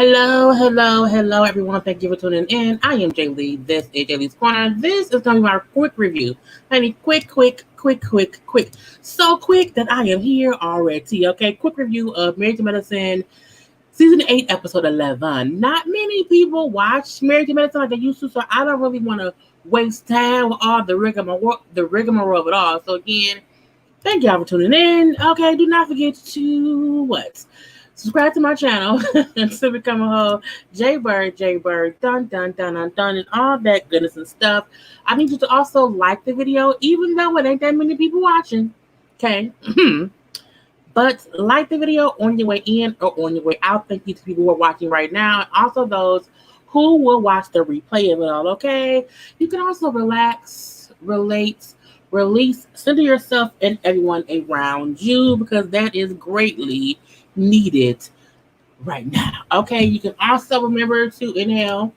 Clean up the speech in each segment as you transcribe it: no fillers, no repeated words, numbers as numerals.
Hello, everyone. Thank you for tuning in. I am Jaylee. This is JLeesCorner. This is going to be our quick review. Honey, quick. So quick that I am here already. Okay, quick review of Married to Medicine, Season 8, Episode 11. Not many people watch Married to Medicine like they used to, so I don't really want to waste time with all the rigmarole of it all. So again, thank y'all for tuning in. Okay, do not forget to what? Subscribe to my channel and to become a whole JayBird, dun, and all that goodness and stuff. I need you to also like the video, even though it ain't that many people watching. Okay. But like the video on your way in or on your way out. Thank you to people who are watching right now. And also those who will watch the replay of it all. Okay. You can also relax, relate, release, center yourself and everyone around you because that is greatly needed right now. Okay, you can also remember to inhale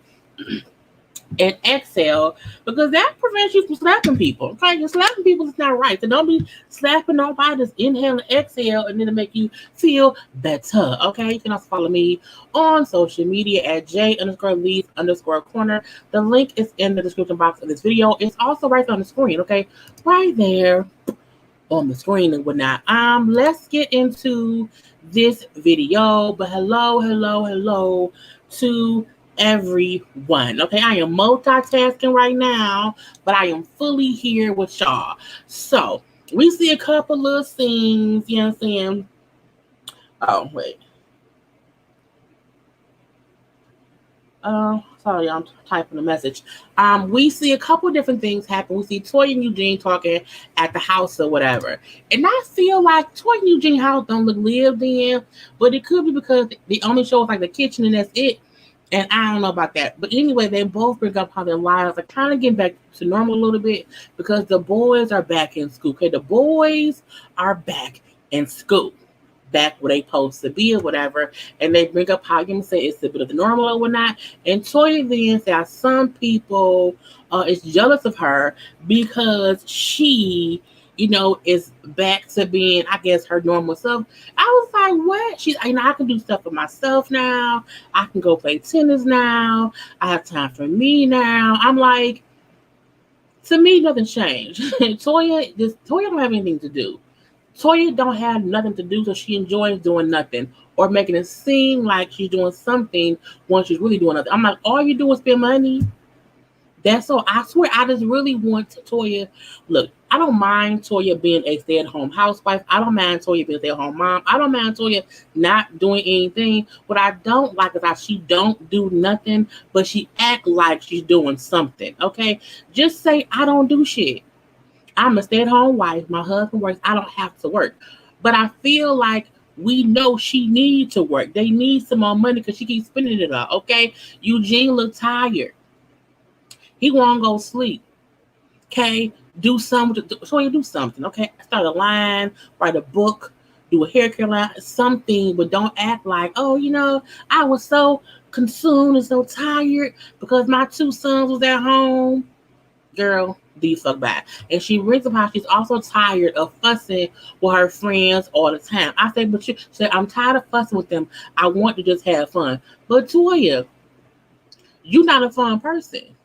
and exhale because that prevents you from slapping people. Okay, you're slapping people is not right. So don't be slapping nobody. Just inhale and exhale, and then to make you feel better. Okay, you can also follow me on social media at J_Lees_Corner. The link is in the description box of this video. It's also right there on the screen. Okay, right there on the screen and whatnot. Let's get into this video. But hello to everyone. Okay, I am multitasking right now, but I am fully here with y'all. So we see a couple of things, you know what I'm saying? Oh, wait. Sorry, I'm typing a message. We see a couple different things happen. We see Toya and Eugene talking at the house or whatever. And I feel like Toya and Eugene house don't look lived in, but it could be because they only show us like the kitchen and that's it. And I don't know about that. But anyway, they both bring up how their lives are kind of getting back to normal a little bit because the boys are back in school. Okay, the boys are back in school. Back where they supposed to be or whatever, and they bring up how you say it's a bit of the normal or whatnot. And Toya then says some people is jealous of her because she, is back to being, I guess, her normal self. I was like, what? She's, I can do stuff for myself now. I can go play tennis now. I have time for me now. I'm like, to me, nothing changed. Toya don't have anything to do. Toya don't have nothing to do, so she enjoys doing nothing or making it seem like she's doing something when she's really doing nothing. I'm like, all you do is spend money. That's all. I swear, I just really want Toya. Look, I don't mind Toya being a stay-at-home housewife. I don't mind Toya being a stay-at-home mom. I don't mind Toya not doing anything. What I don't like is how she don't do nothing, but she act like she's doing something. Okay, just say I don't do shit. I'm a stay-at-home wife. My husband works. I don't have to work. But I feel like we know she needs to work. They need some more money because she keeps spending it all. Okay? Eugene look tired. He want to go sleep. Okay? Do something. So you do something. Okay? Start a line. Write a book. Do a hair care line. Something. But don't act like, I was so consumed and so tired because my 2 sons was at home. Girl, these fuck bad. And she brings up how she's also tired of fussing with her friends all the time. I say, but she said, I'm tired of fussing with them. I want to just have fun. But Toya, you're not a fun person.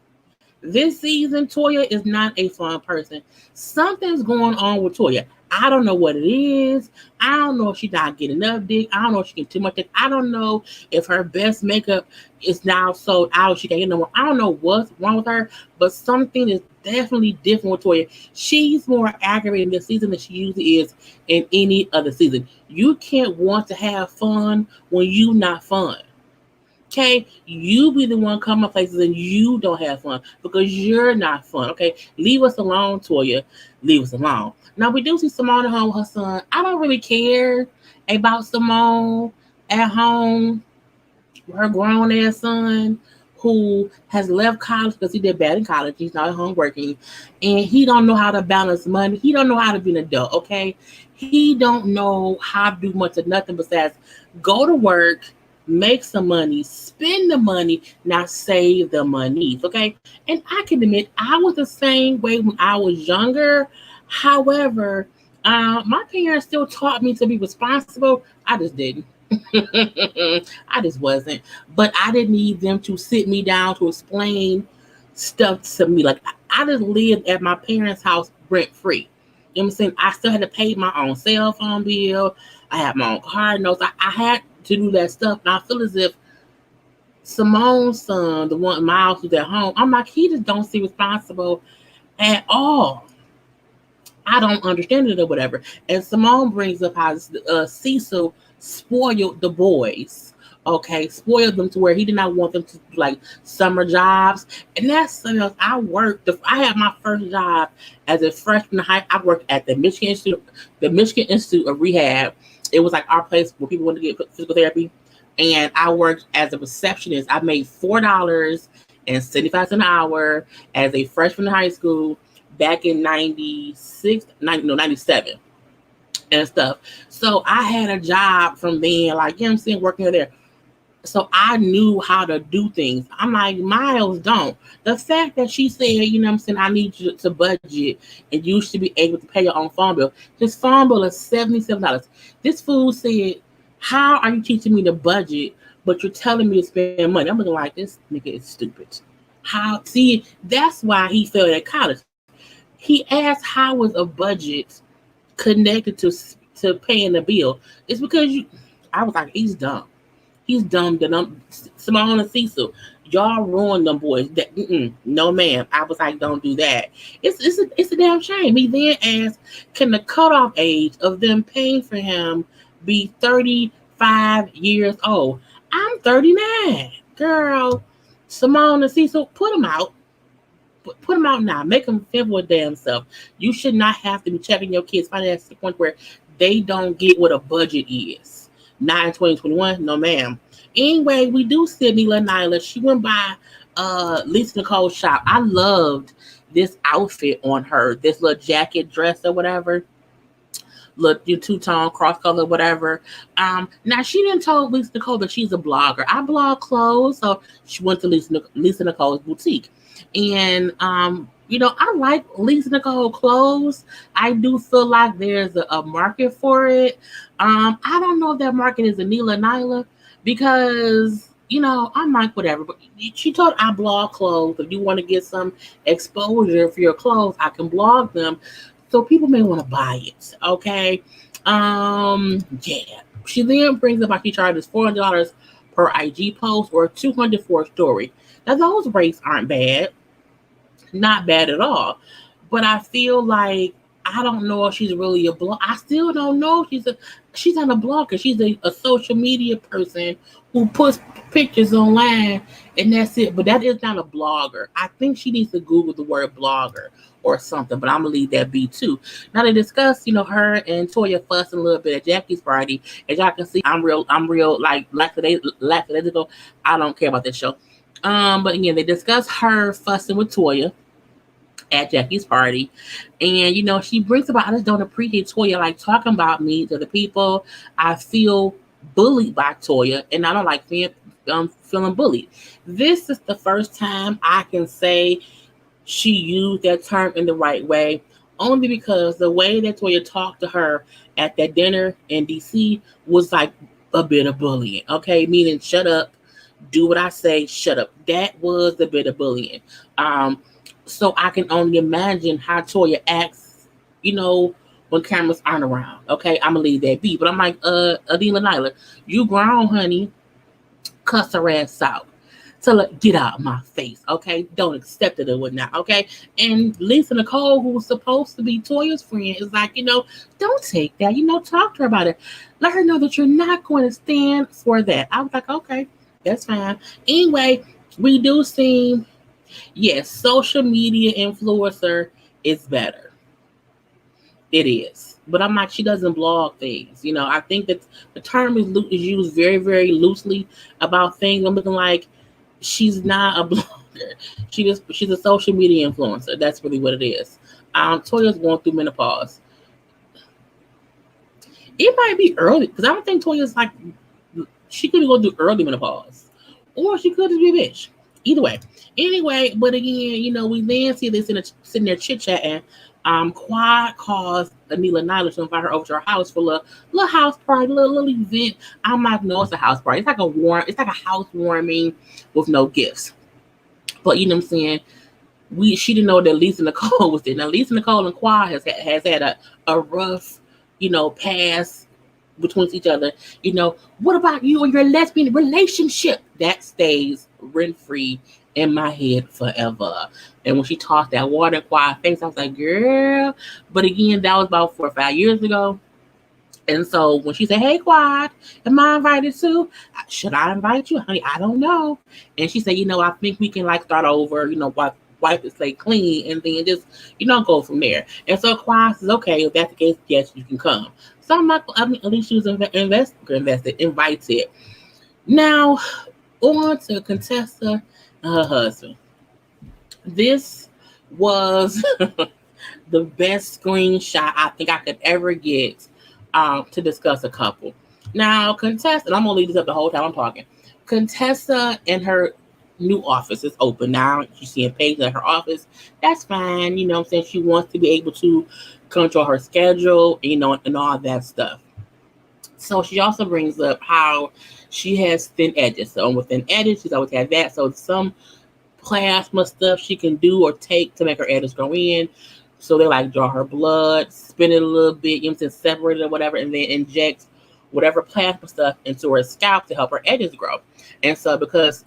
This season, Toya is not a fun person. Something's going on with Toya. I don't know what it is. I don't know if she's not getting enough dick. I don't know if she getting too much dick. I don't know if her best makeup is now sold out. She can't get no more. I don't know what's wrong with her, but something is definitely different with Toya. She's more aggravating this season than she usually is in any other season. You can't want to have fun when you not fun. Okay, you be the one coming places and you don't have fun because you're not fun. Okay, leave us alone, Toya. Leave us alone. Now we do see Simone at home with her son. I don't really care about Simone at home with her grown ass son who has left college because he did bad in college. He's not at home working, and he don't know how to balance money. He don't know how to be an adult. Okay, he don't know how to do much of nothing besides go to work, make some money, spend the money, now save the money. Okay. And I can admit I was the same way when I was younger. However, my parents still taught me to be responsible. I just didn't. I just wasn't. But I didn't need them to sit me down to explain stuff to me. Like I just lived at my parents' house rent free. You know what I'm saying? I still had to pay my own cell phone bill. I had my own car notes. I had to do that stuff. And I feel as if Simone's son, the one Miles who's at home, I'm like, he just don't seem responsible at all. I don't understand it or whatever. And Simone brings up how Cecil spoiled the boys. Okay, spoiled them to where he did not want them to do like summer jobs, and that's something else. I had my first job as a freshman in high. I worked at the Michigan Institute of Rehab. It was like our place where people wanted to get physical therapy, and I worked as a receptionist. I made $4.75 an hour as a freshman in high school back in 96, 90, no, 97 and stuff. So I had a job from then, like, you know what I'm saying, working there. So I knew how to do things. I'm like, Miles don't. The fact that she said, you know what I'm saying, I need you to budget and you should be able to pay your own phone bill. His phone bill is $77. This fool said, how are you teaching me to budget, but you're telling me to spend money? I'm looking like, this nigga is stupid. How? See, that's why he failed at college. He asked, how was a budget connected to paying the bill? It's because I was like, he's dumb. He's dumb. Simone and Cecil, y'all ruined them boys. No, ma'am. I was like, don't do that. It's a damn shame. He then asked, can the cutoff age of them paying for him be 35 years old? I'm 39. Girl, Simone and Cecil, put them out. Put them out now. Make them feel with damn self. You should not have to be checking your kids' finances to the point where they don't get what a budget is. Not in 2021, no ma'am. Anyway, we do see Neela Nyla. She went by Lisa Nicole's shop. I loved this outfit on her. This little jacket dress or whatever. Look, your two-tone, cross-color, whatever. Now, she didn't tell Lisa Nicole that she's a blogger. I blog clothes, so she went to Lisa Nicole's boutique. And, I like Lisa Nicole clothes. I do feel like there's a market for it. I don't know if that market is a Neela Nyla because, I'm like, whatever. But she told I blog clothes. If you want to get some exposure for your clothes, I can blog them. So people may want to buy it. Okay. Yeah. She then brings up how she charges $400 per IG post or $200 for a story. Now, those rates aren't bad. Not bad at all. But I feel like I don't know if she's really a blog. I still don't know if she's not a blogger. She's a social media person who puts pictures online and that's it. But that is not a blogger. I think she needs to Google the word blogger or something, but I'm gonna leave that be too. Now they discuss, her and Toya fussing a little bit at Jackie's party. As y'all can see, I'm real like today ago. I don't care about this show. But again, they discuss her fussing with Toya at Jackie's party. And, she brings about, I just don't appreciate Toya like talking about me to the people. I feel bullied by Toya, and I don't like feeling bullied. This is the first time I can say she used that term in the right way, only because the way that Toya talked to her at that dinner in DC was like a bit of bullying. Okay, meaning shut up, do what I say, shut up. That was a bit of bullying. So I can only imagine how Toya acts, when cameras aren't around. Okay, I'm gonna leave that be. But I'm like, Adina Nyla, you grown, honey. Cuss her ass out. Tell her, get out of my face, okay? Don't accept it or whatnot, okay? And Lisa Nicole, who's supposed to be Toya's friend, is like, don't take that. Talk to her about it. Let her know that you're not going to stand for that. I was like, okay, that's fine. Anyway, we do see, yes, social media influencer is better. It is. But I'm like, she doesn't blog things. I think that the term is used very, very loosely about things. I'm looking like, she's not a blogger. She's a social media influencer. That's really what it is. Toya's going through menopause. It might be early because I don't think Toya's like, she could go through early menopause, or she could just be a bitch. Either way. Anyway, but again, we then see this sitting there chit chatting. Quad calls Anila Nyla to invite her over to her house for a little house party, little event. I'm like, no, it's a house party. It's like a housewarming with no gifts. But you know what I'm saying? She didn't know that Lisa Nicole was there. Now Lisa Nicole and Quad has had a rough, past between each other. What about you and your lesbian relationship? That stays rent free in my head forever. And when she tossed that water and Quad face, I was like, girl. But again, that was about 4 or 5 years ago. And so when she said, hey, Quad, am I invited too? Should I invite you? Honey, I don't know. And she said, I think we can start over, wipe the slate clean and then just, go from there. And so Quad says, okay, if that's the case, yes, you can come. So I'm like, at least she was invited. Now, on to Contessa and her husband. This was the best screenshot I think I could ever get to discuss a couple. Now, Contessa, and I'm going to leave this up the whole time I'm talking. Contessa and her new office is open now. She's seeing Paige at her office. That's fine. You know what I'm saying? She wants to be able to control her schedule, and all that stuff. So she also brings up how she has thin edges. So with thin edges, she's always had that. So some plasma stuff she can do or take to make her edges go in. So they draw her blood, spin it a little bit, separate it or whatever, and then inject whatever plasma stuff into her scalp to help her edges grow. And so because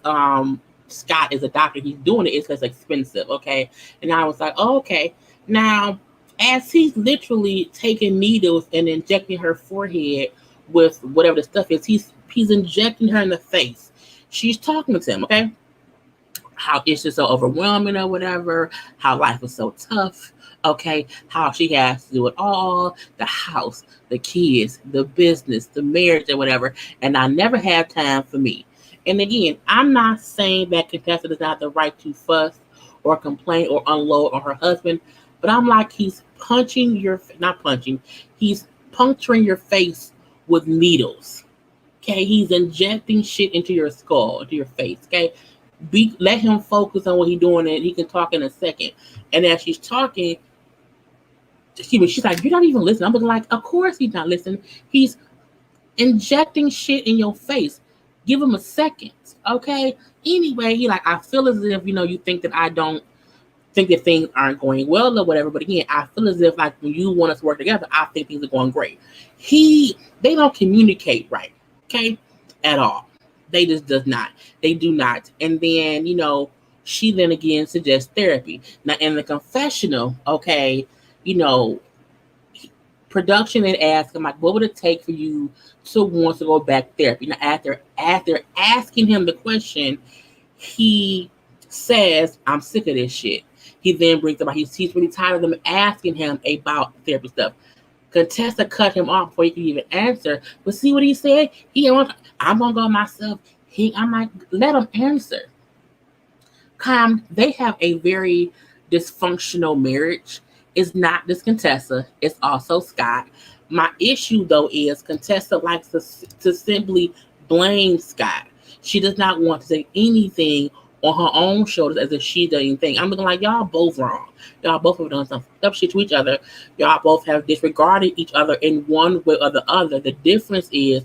Scott is a doctor, he's doing it, it's less expensive, okay? And I was like, oh, okay. Now, as he's literally taking needles and injecting her forehead with whatever the stuff is, he's injecting her in the face. She's talking to him, okay? How it's just so overwhelming or whatever, how life is so tough, okay? How she has to do it all, the house, the kids, the business, the marriage or whatever, and I never have time for me. And again, I'm not saying that Contessa does not have the right to fuss or complain or unload on her husband, but I'm like, he's he's puncturing your face with needles, okay? He's injecting shit into your skull, into your face, okay? Let him focus on what he's doing, and he can talk in a second. And as she's talking, she's like, you're not even listening. I'm looking like, of course he's not listening. He's injecting shit in your face. Give him a second, okay? Anyway, he I feel as if, you think that I don't think that things aren't going well or whatever. But again, I feel as if when you want us to work together, I think things are going great. They don't communicate right, okay, at all. They just do not. And then, she then again suggests therapy. Now in the confessional, okay, production and ask him what would it take for you to want to go back to therapy? Now after asking him the question, he says, I'm sick of this shit. He then brings up he's really tired of them asking him about therapy stuff. Contessa cut him off before he could even answer. But see what he said? I'm gonna go myself. I'm like, let him answer. They have a very dysfunctional marriage. It's not just Contessa, it's also Scott. My issue though is Contessa likes to simply blame Scott. She does not want to say anything on her own shoulders as if she does anything. I'm looking like, y'all both wrong. Y'all both have done some stuff shit to each other. Y'all both have disregarded each other in one way or the other. The difference is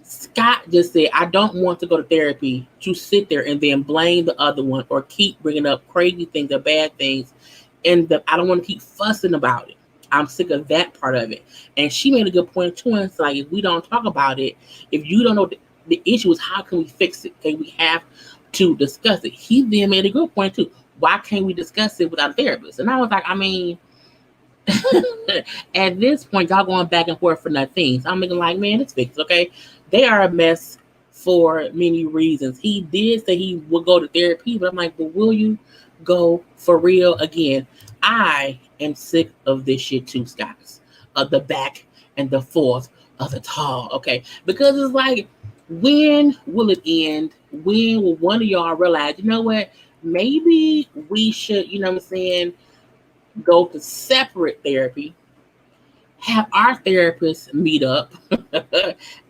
Scott just said, I don't want to go to therapy to sit there and then blame the other one or keep bringing up crazy things or bad things. And I don't want to keep fussing about it. I'm sick of that part of it. And she made a good point too. And it's if we don't talk about it, if you don't know the issue is, how can we fix it? Okay, we have to discuss it. He then made a good point too. Why can't we discuss it without a therapist? And I was like, at this point, y'all going back and forth for nothing. So I'm looking like, man, it's fixed, okay? They are a mess for many reasons. He did say he would go to therapy, but I'm like, but will you go for real? Again, I am sick of this shit too, Scott. Of the back and the forth of the tall, okay? Because it's when will it end? When will one of y'all realize, you know what? Maybe we should, go to separate therapy, have our therapists meet up,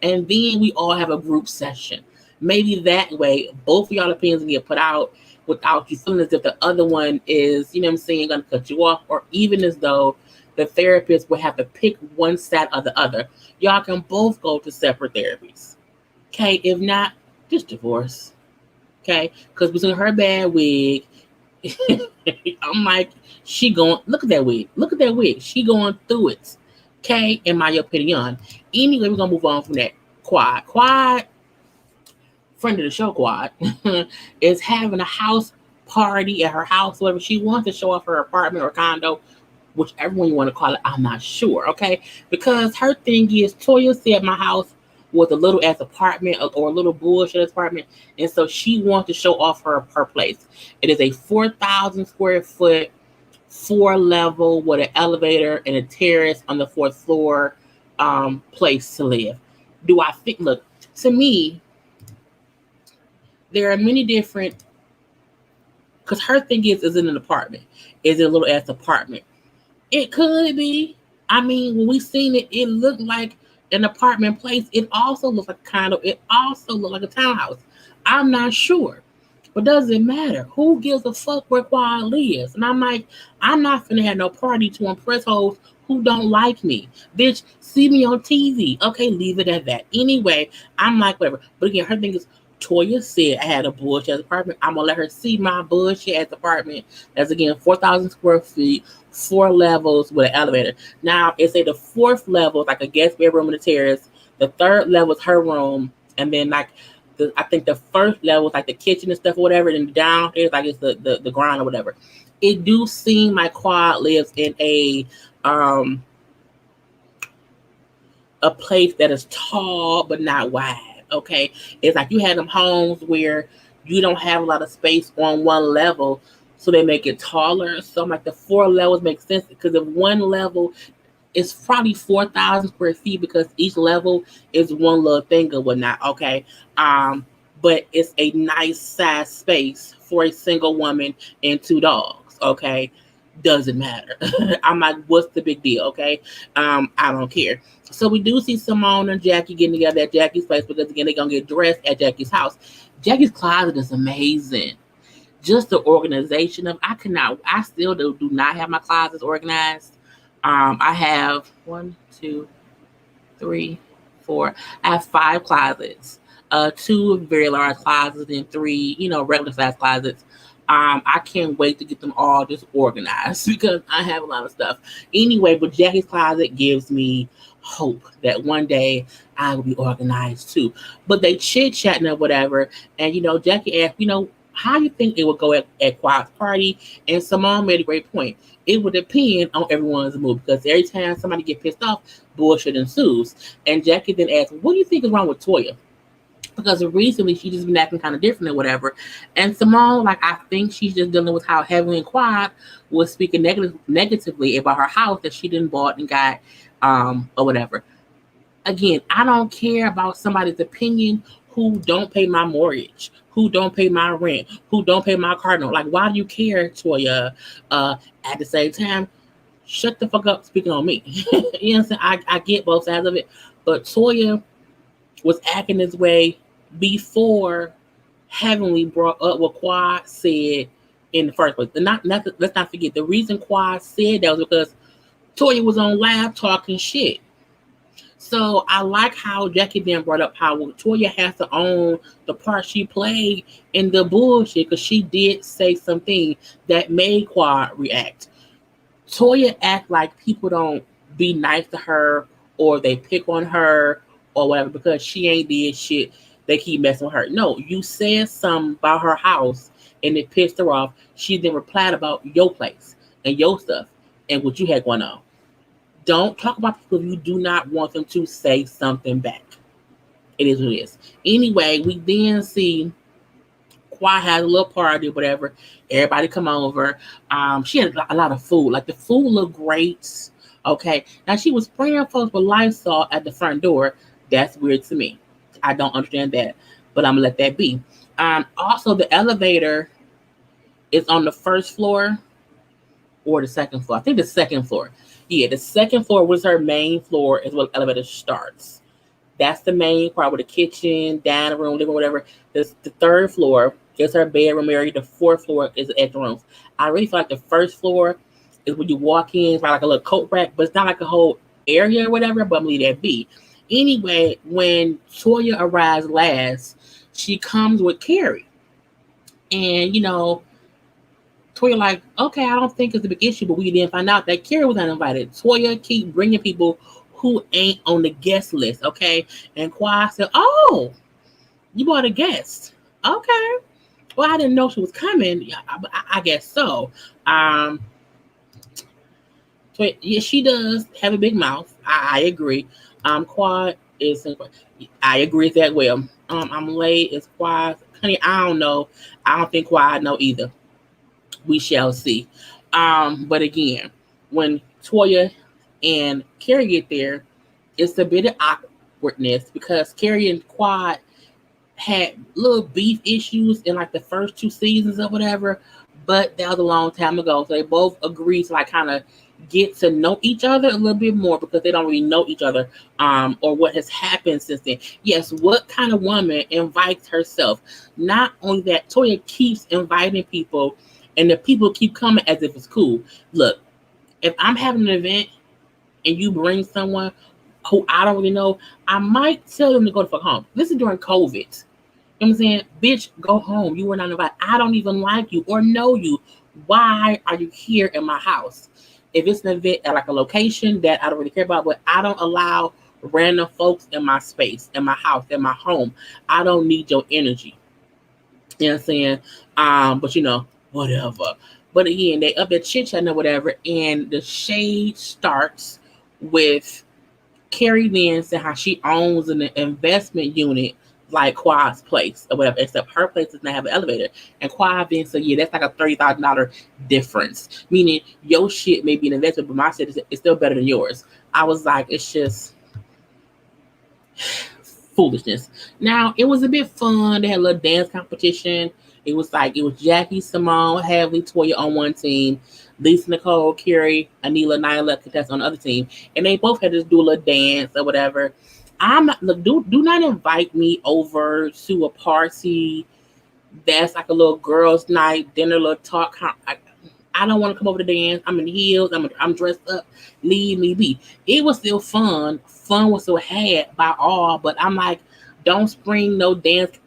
and then we all have a group session. Maybe that way, both of y'all opinions can get put out without you feeling as if the other one is, you know what I'm saying, going to cut you off, or even as though the therapist would have to pick one side or the other. Y'all can both go to separate therapies. Okay, if not, just divorce. Okay, because between her bad wig, I'm like, she going, look at that wig. Look at that wig. She going through it. Okay, in my opinion. Anyway, we're going to move on from that. Quad, friend of the show, Quad, is having a house party at her house, whatever she wants to show off her apartment or condo, whichever one you want to call it. I'm not sure, okay? Because her thing is, Toya said my house was a little ass apartment or a little bullshit apartment, and so she wants to show off her place. It is a 4,000 square foot, 4 level with an elevator and a terrace on the fourth floor place to live. Do I think? Look, to me, there are many different. Because her thing is it an apartment? Is it a little ass apartment? It could be. I mean, when we seen it, it looked like an apartment place. It also looked like a condo. It also looked like a townhouse. I'm not sure. But does it matter? Who gives a fuck where Quad lives? And I'm like, I'm not finna have no party to impress hoes who don't like me. Bitch, see me on TV. Okay, leave it at that. Anyway, I'm like, whatever. But again, her thing is, Toya said I had a bullshit apartment. I'm gonna let her see my bullshit ass apartment. That's again 4,000 square feet, 4 levels with an elevator. Now it's the fourth level is like a guest bedroom in the terrace. The third level is her room, and then like I think the first level is like the kitchen and stuff or whatever. And downstairs like it's the ground or whatever. It do seem like Quad lives in a place that is tall but not wide. Okay, it's like you have them homes where you don't have a lot of space on one level, so they make it taller. So I'm like the 4 levels make sense because if one level is probably 4,000 square feet because each level is one little thing or whatnot. Okay, but it's a nice size space for a single woman and 2 dogs. Okay, doesn't matter. I'm like, what's the big deal? Okay, I don't care. So we do see Simone and Jackie getting together at Jackie's place because again they're gonna get dressed at Jackie's house. Jackie's closet is amazing. Just the organization of I still do not have my closets organized. I have 1, 2, 3, 4. I have 5 closets. 2 very large closets and 3, regular size closets. I can't wait to get them all just organized because I have a lot of stuff. Anyway, but Jackie's closet gives me hope that one day I will be organized too. But they chit chatting or whatever, and Jackie asked, how you think it would go at Quad's party? And Simone made a great point. It would depend on everyone's mood because every time somebody get pissed off, bullshit ensues. And Jackie then asked, what do you think is wrong with Toya? Because recently she's just been acting kind of different or whatever. And Simone, like, I think she's just dealing with how Heavenly and Quad was speaking negatively about her house that she didn't bought and got, or whatever. Again, I don't care about somebody's opinion who don't pay my mortgage, who don't pay my rent, who don't pay my car note. Like, why do you care, Toya? At the same time, shut the fuck up speaking on me. You know what I'm saying? I get both sides of it. But Toya was acting this way before Heavenly brought up what Quad said in the first place. And let's not forget, the reason Quad said that was because Toya was on live talking shit. So I like how Jackie then brought up how Toya has to own the part she played in the bullshit because she did say something that made Quad react. Toya act like people don't be nice to her or they pick on her or whatever because she ain't did shit. They keep messing with her. No, you said something about her house and it pissed her off. She then replied about your place and your stuff and what you had going on. Don't talk about people if you do not want them to say something back. It is what it is. Anyway, we then see Quad has a little party or whatever. Everybody come over. She had a lot of food. Like the food looked great. Okay. Now she was spraying folks with Lysol at the front door. That's weird to me. I don't understand that, but I'm gonna let that be. Also, the elevator is on the first floor or the second floor. I think the second floor. Yeah, the second floor was her main floor is where the elevator starts. That's the main part with the kitchen, dining room, living room, whatever. The third floor is her bedroom area. The fourth floor is the extra rooms. I really feel like the first floor is when you walk in, it's like a little coat rack, but it's not like a whole area or whatever, but I'm gonna leave that be. Anyway, when Toya arrives last, she comes with Carrie. And, Toya like, okay, I don't think it's a big issue, but we didn't find out that Carrie was not invited. Toya keep bringing people who ain't on the guest list, okay? And Kwai said, oh, you brought a guest. Okay. Well, I didn't know she was coming. Yeah, I guess so. So yeah, she does have a big mouth. I agree. Quad is. I agree with that well. I'm late. Is Quad? Honey, I don't know. I don't think Quad know either. We shall see. But again, when Toya and Carrie get there, it's a bit of awkwardness because Carrie and Quad had little beef issues in like the first two seasons or whatever, but that was a long time ago. So they both agreed to like kind of get to know each other a little bit more because they don't really know each other, or what has happened since then. Yes, what kind of woman invites herself? Not only that, Toya keeps inviting people and the people keep coming as if it's cool. Look, if I'm having an event and you bring someone who I don't really know, I might tell them to go the fuck home. This is during COVID. You know what I'm saying? Bitch, go home. You were not invited. I don't even like you or know you. Why are you here in my house? If it's an event at like a location that I don't really care about, but I don't allow random folks in my space, in my house, in my home. I don't need your energy. You know what I'm saying? But whatever. But again, they up there chit-chatting or whatever, and the shade starts with Carrie then said how she owns an investment unit like Quad's place or whatever, except her place does not have an elevator. And Quad then said, yeah, that's like a $30,000 difference. Meaning your shit may be an investment, but my shit is still better than yours. I was like, it's just foolishness. Now, it was a bit fun. They had a little dance competition. It was Jackie, Simone, Hadley, Toya on one team, Lisa, Nicole, Carrie, Anila, Nyla, Contessa on the other team. And they both had to do a little dance or whatever. I'm not, look, do not invite me over to a party that's like a little girls' night, dinner, little talk. I don't want to come over to dance. I'm in heels. I'm dressed up. Leave me be. It was still fun. Fun was still had by all, but I'm like, don't spring no dance.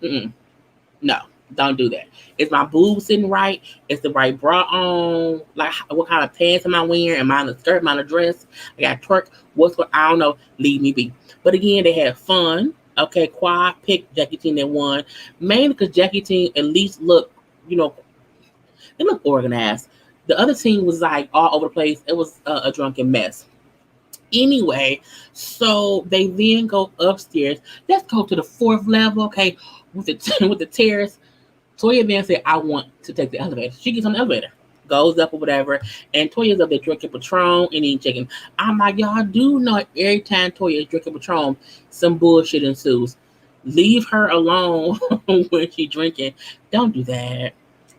No, don't do that. Is my boobs sitting right? Is the right bra on? Like, what kind of pants am I wearing? Am I in a skirt? Am I in a dress? I got twerk. What's what? I don't know. Leave me be. But again, they had fun. Okay, Quad picked Jackie Team that won. Mainly because Jackie Team at least look, they look organized. The other team was like all over the place. It was a drunken mess. Anyway, so they then go upstairs. Let's go to the fourth level, okay, with the with the terrace. Toya then said, I want to take the elevator. She gets on the elevator, goes up or whatever, and Toya's up there drinking Patron and eating chicken. I'm like, y'all do know every time Toya is drinking Patron, some bullshit ensues. Leave her alone when she's drinking. Don't do that.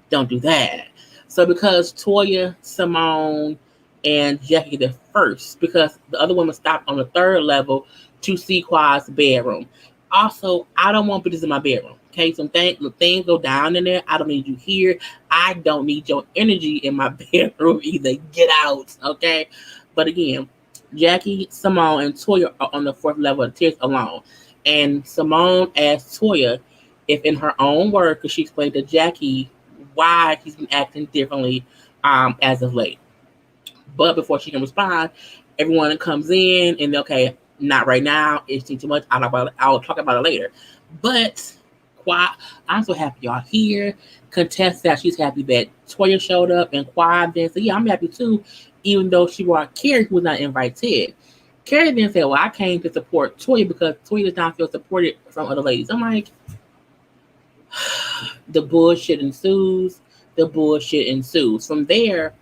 Don't do that. So because Toya, Simone, and Jackie did first, because the other women stopped on the third level to see Quad's bedroom. Also, I don't want bitches in my bedroom. Okay, some things go down in there. I don't need you here. I don't need your energy in my bedroom either. Get out, okay? But again, Jackie, Simone, and Toya are on the fourth level of tiers alone. And Simone asked Toya if, in her own words, because she explained to Jackie why he's been acting differently as of late. But before she can respond, everyone comes in and okay, not right now. It's too much. I'll talk about it later. But I'm so happy y'all here. Contessa, she's happy that Toya showed up, and Quad then said, yeah, I'm happy too, even though she brought Carrie, who was not invited. Carrie then said, well, I came to support Toya because Toya does not feel supported from other ladies. I'm like, the bullshit ensues. The bullshit ensues. From there,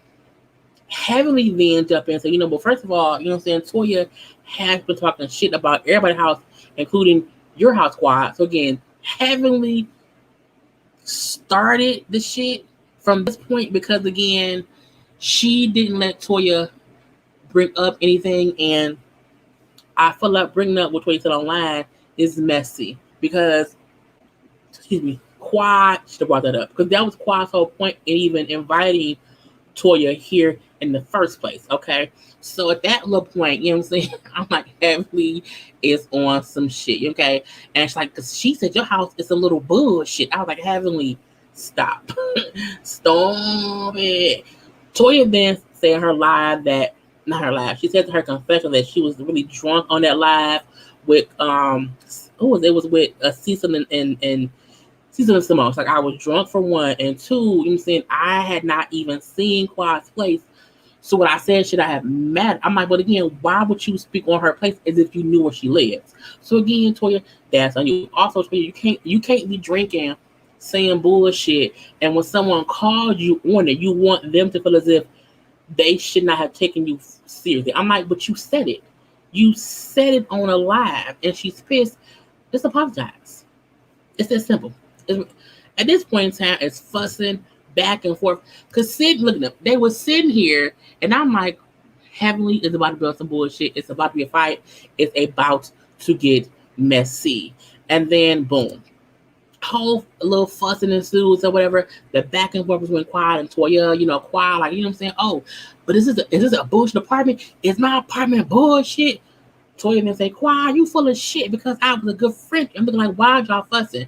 Heavenly then jump in and say, well, first of all, Toya has been talking shit about everybody's house, including your house, Quad. So again, Heavenly started the shit from this point because, again, she didn't let Toya bring up anything, and I feel like bringing up what Toya said online is messy because, excuse me, Quad should have brought that up because that was Quad's whole point in even inviting Toya here in the first place. Okay. So at that little point, you know what I'm saying? I'm like, Heavenly is on some shit. Okay. And it's like, because she said your house is a little bullshit. I was like, Heavenly, stop. Stop it. Toya then said her live that, not her live, she said to her confession that she was really drunk on that live with, who was it? It was with Cecil and Cecil and Simone. It's like I was drunk for one, and two, you know what I'm saying, I had not even seen Quad's place. So what I said, should I have met? I'm like, but again, why would you speak on her place as if you knew where she lives? So again, Toya, that's on you. Also, Toya, you can't be drinking, saying bullshit, and when someone calls you on it, you want them to feel as if they should not have taken you seriously. I'm like, but you said it. You said it on a live, and she's pissed. Just apologize. It's that simple. At this point in time, it's fussing back and forth. Because look at them. They were sitting here, and I'm like, Heavenly is about to build some bullshit. It's about to be a fight. It's about to get messy. And then, boom. Whole little fussing ensues or whatever. The back and forth between Quad and Toya. Quad, like, you know what I'm saying? Oh, but is this a bullshit apartment? Is my apartment bullshit? Toya then say, Quad, you full of shit because I was a good friend. I'm looking like, why y'all fussing?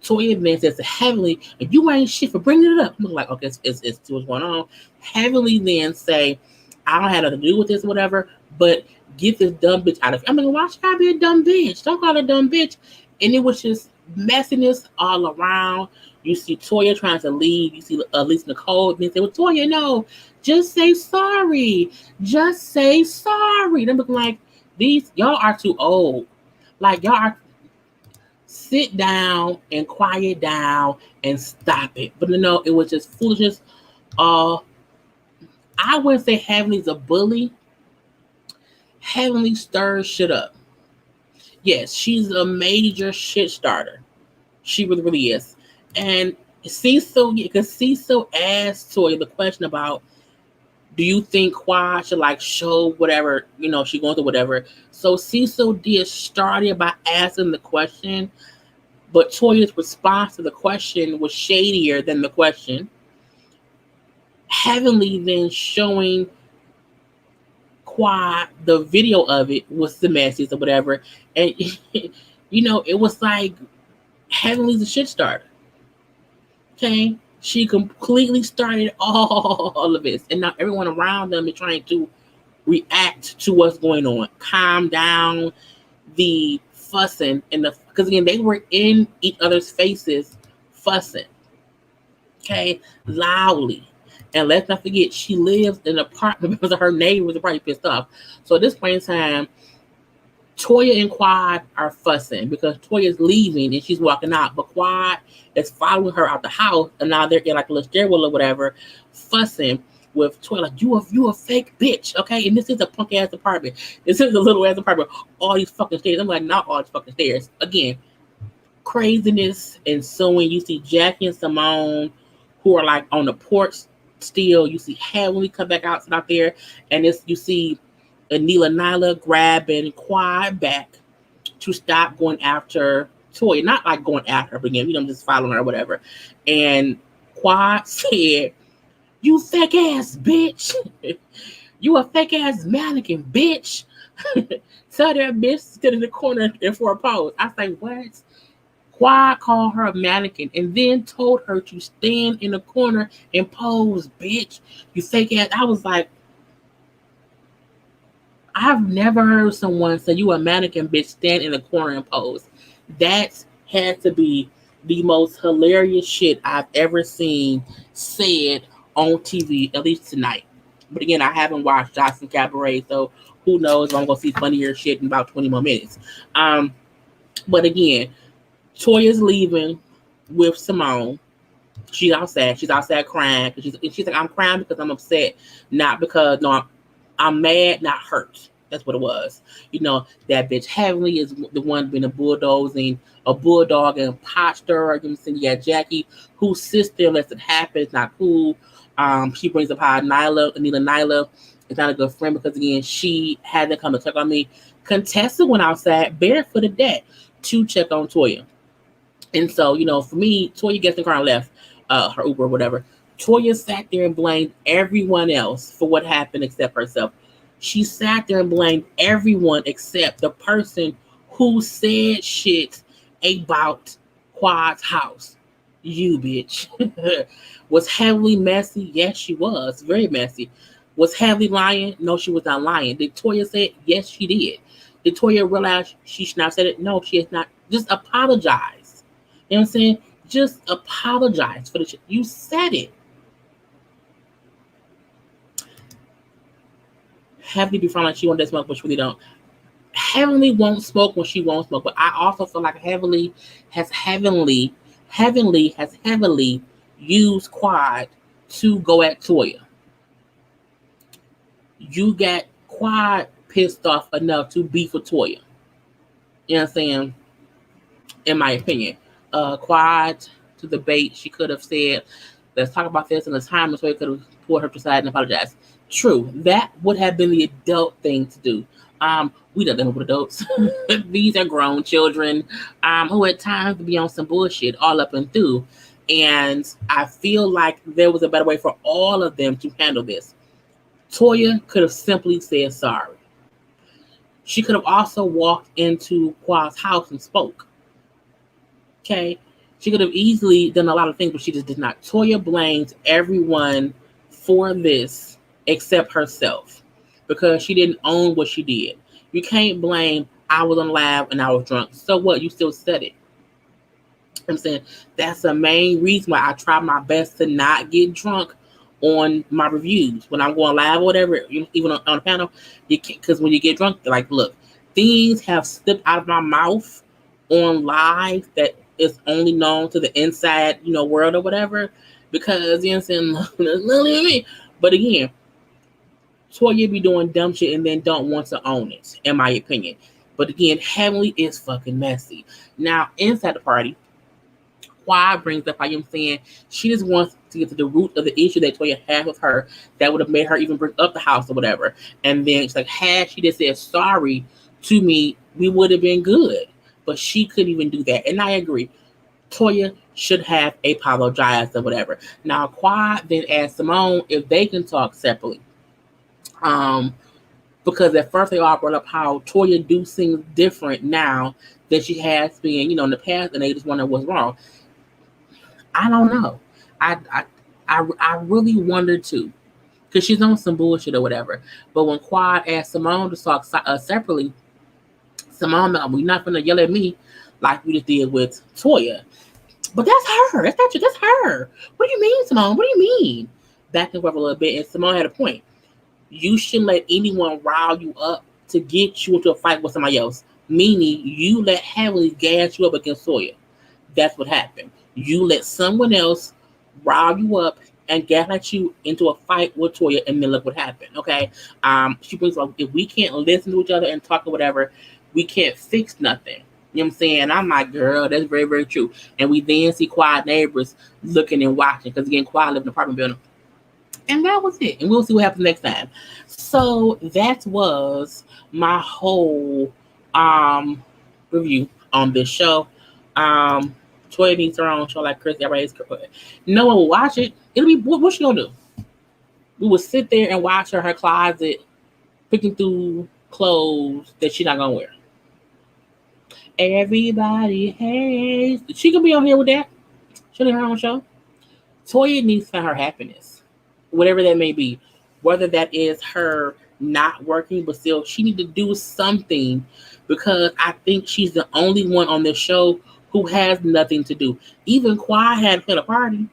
Toya then says to Heavenly, if you ain't shit for bringing it up. I'm like, okay, it's what's going on. Heavenly then say, I don't have nothing to do with this or whatever, but get this dumb bitch out of here. I'm like, why should I be a dumb bitch? Don't call her a dumb bitch. And it was just messiness all around. You see Toya trying to leave. You see at least Nicole then say, well, Toya, no, just say sorry. Just say sorry. They're looking like, y'all are too old. Like, y'all are, sit down and quiet down and stop it. But no, it was just foolishness. I wouldn't say Heavenly's a bully. Heavenly stirs shit up. Yes, she's a major shit starter. She really, really is. And Cecil asked Toya the question about, do you think Quad should show whatever, she going through whatever. So Cecil did start it by asking the question, but Toya's response to the question was shadier than the question. Heavenly then showing Quad the video of it was the message or whatever. And, it was like Heavenly's a shit starter. Okay? She completely started all of this. And now everyone around them is trying to react to what's going on. Calm down the fussing. Because again, they were in each other's faces fussing. Okay? Loudly. And let's not forget, she lives in an apartment because her neighbors are probably pissed off. So at this point in time, Toya and Quad are fussing because Toya's leaving and she's walking out, but Quad is following her out the house, and now they're in a little stairwell or whatever, fussing with Toya like, you a fake bitch, okay? And this is a punk ass apartment. This is a little ass apartment. All these fucking stairs. I'm like, not all these fucking stairs. Again, craziness ensuing. You see Jackie and Simone who are on the porch still. You see Heavenly come back out there, and you see Nyla grabbing Quad back to stop going after Toya. Not going after her, but again, just following her or whatever. And Quad said, you fake ass bitch. You a fake ass mannequin, bitch. Tell that bitch to sit in the corner and for a pose. I say, what? Quad called her a mannequin and then told her to stand in the corner and pose, bitch. You fake ass. I was like, I've never heard someone say you a mannequin, bitch, stand in the corner and pose. That had to be the most hilarious shit I've ever seen said on TV, at least tonight. But again, I haven't watched Johnson Cabaret, so who knows if I'm going to see funnier shit in about 20 more minutes. But again, Toya's leaving with Simone. She's outside. She's outside crying. She's like, I'm crying because I'm upset, not because, no, I'm mad, not hurt. That's what it was. That bitch Heavenly is the one being a bulldog and pot stirrer. You got Jackie, whose sister lets it happen. It's not cool. She brings up how Nyla is not a good friend because again she had to come and check on me. Contessa went outside barefoot at that to check on Toya. And so, for me, Toya gets in the car and left her Uber or whatever. Toya sat there and blamed everyone else for what happened except herself. She sat there and blamed everyone except the person who said shit about Quad's house. You, bitch. Was Heavenly messy? Yes, she was. Very messy. Was Heavenly lying? No, she was not lying. Did Toya say it? Yes, she did. Did Toya realize she should not have said it? No, she has not. Just apologize. You know what I'm saying? Just apologize for the shit. You said it. Heavenly be fine like she wants to smoke, but she really don't. Heavenly won't smoke when she won't smoke, but I also feel like Heavenly has heavily used Quad to go at Toya. You got Quad pissed off enough to beef with Toya. You know what I'm saying? In my opinion. Quad to the bait, she could have said, let's talk about this in a time, so Toya could have pulled her to the side and apologized. True, that would have been the adult thing to do. We don't know with adults. These are grown children who at times be on some bullshit all up and through. And I feel like there was a better way for all of them to handle this. Toya could have simply said sorry. She could have also walked into Quad's house and spoke. Okay? She could have easily done a lot of things, but she just did not. Toya blames everyone for this except herself because she didn't own what she did. You can't blame I was on live and I was drunk. So what? You still said it. I'm saying that's the main reason why I try my best to not get drunk on my reviews when I'm going live or whatever, even on a panel. You can't, because when you get drunk, like, look, things have slipped out of my mouth on live that is only known to the inside, world or whatever. Because you know what I'm saying, but again, Toya be doing dumb shit and then don't want to own it, in my opinion. But again, Heavenly is fucking messy. Now, inside the party, Quad brings up, I'm saying, she just wants to get to the root of the issue that Toya had with her that would have made her even bring up the house or whatever. And then she's like, had she just said sorry to me, we would have been good. But she couldn't even do that. And I agree. Toya should have apologized or whatever. Now, Quad then asked Simone if they can talk separately. Because at first they all brought up how Toya do things different now than she has been, in the past, and they just wonder what's wrong. I don't know. I really wonder too, because she's on some bullshit or whatever. But when Quad asked Simone to talk separately, Simone, we're not gonna yell at me like we just did with Toya. But that's her. That's not you. That's her. What do you mean, Simone? What do you mean? Back and forth a little bit, and Simone had a point. You shouldn't let anyone rile you up to get you into a fight with somebody else. Meaning, you let Heavenly gas you up against Toya. That's what happened. You let someone else rile you up and gaslight you into a fight with Toya, and then look what happened. Okay? She brings up, if we can't listen to each other and talk or whatever, we can't fix nothing. You know what I'm saying? And I'm like, girl, that's very, very true. And we then see Quiet neighbors looking and watching, because again, Quiet lives in an apartment building. And that was it. And we'll see what happens next time. So that was my whole review on this show. Toya needs her own show like Chris. Everybody's no one will watch it. It'll be, what's she gonna do? We will sit there and watch her in her closet picking through clothes that she's not gonna wear. Everybody hates. She can be on here with that. She'll have her own show. Toya needs to find her happiness, whatever that may be. Whether that is her not working, but still, she needs to do something, because I think she's the only one on this show who has nothing to do. Even Quad had a party.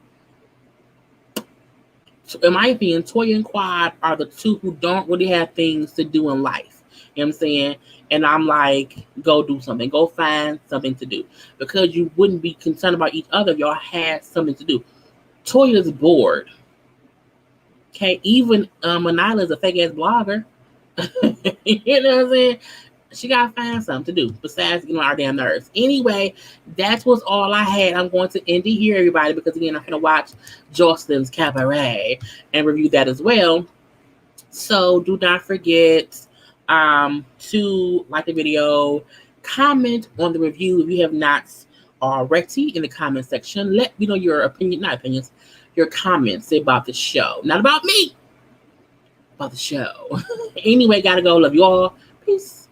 So in my opinion, Toya and Quad are the two who don't really have things to do in life. You know what I'm saying? And I'm like, go do something. Go find something to do. Because you wouldn't be concerned about each other if y'all had something to do. Toya's bored. Okay, even Manila is a fake ass blogger. You know what I'm saying? She gotta find something to do besides getting on our damn nerves. Anyway, that was all I had. I'm going to end it here, everybody, because again, I'm gonna watch Jocelyn's Cabaret and review that as well. So do not forget to like the video, comment on the review if you have not already in the comment section. Let me know your opinion, not opinions, your comments about the show. Not about me, about the show. Anyway, gotta go. Love you all. Peace.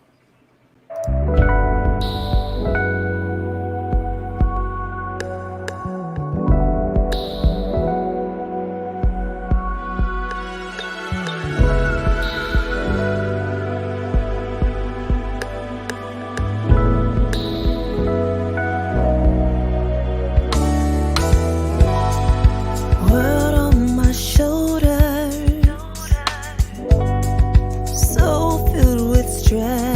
World on my shoulders, so filled with stress.